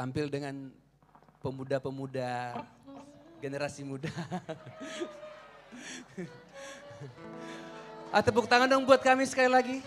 tampil dengan pemuda-pemuda generasi muda. Tepuk tangan dong buat kami sekali lagi.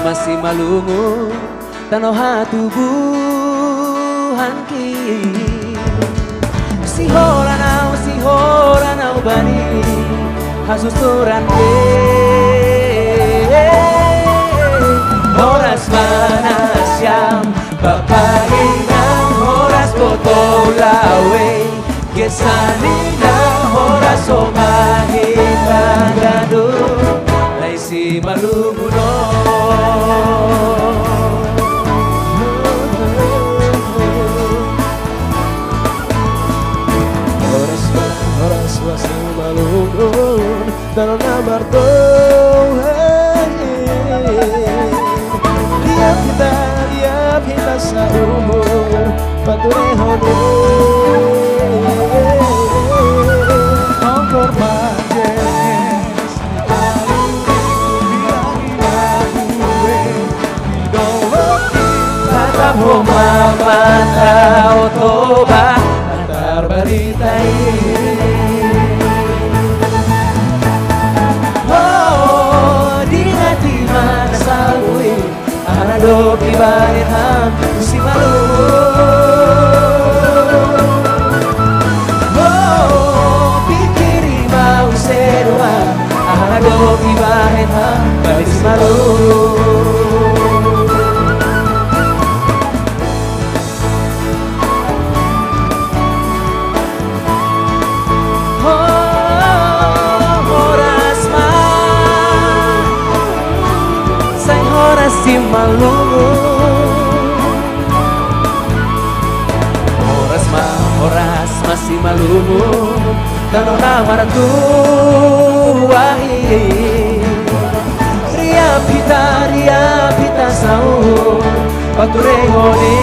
Masih malungo tanaw hatubuhan ki si hora nau bani hasusuran ke horas manas yang bapainang horas kotolawe kesanina horas omahita gado si malungo no. Horas masih malungo dalam namar Lihat kita seumur paturehono Ongkor majes Tatap homaman tau toba antar berita ini Oh di hati mana salui Anado pibarit ham si malu Oh pikiri mau sedua Anado pibarit ham balik si malu Si malungo Horas masih malungo Kano namar tuwahi Ria pita saun Paturehone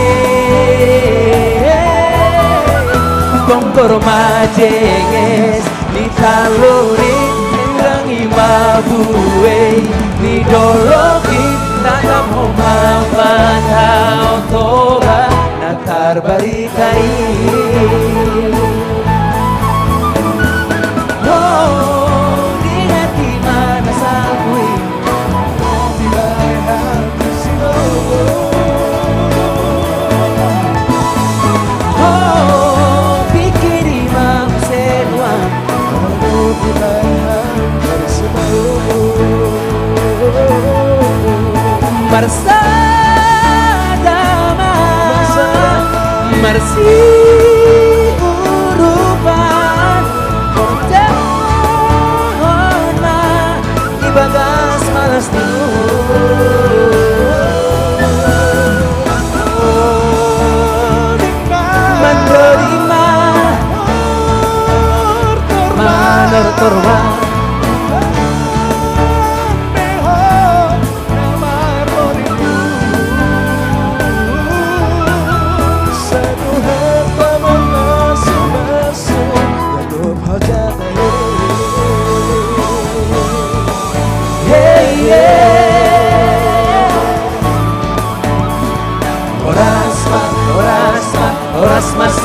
Kongkor majenges Ni taluri Ngerangi mabuwe Ni doloki Tatap homaman tau toba Natar baritai Oh di hati mana sakui Di bayan Oh pikir imam sedua Oh di bayan Bersama Mersi urupan Pertemuan Ibagas malas dulu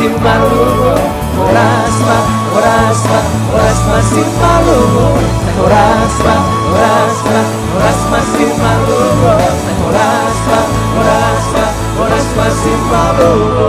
masih malungo, oras masih malungo, oras masih malungo, oras masih malungo.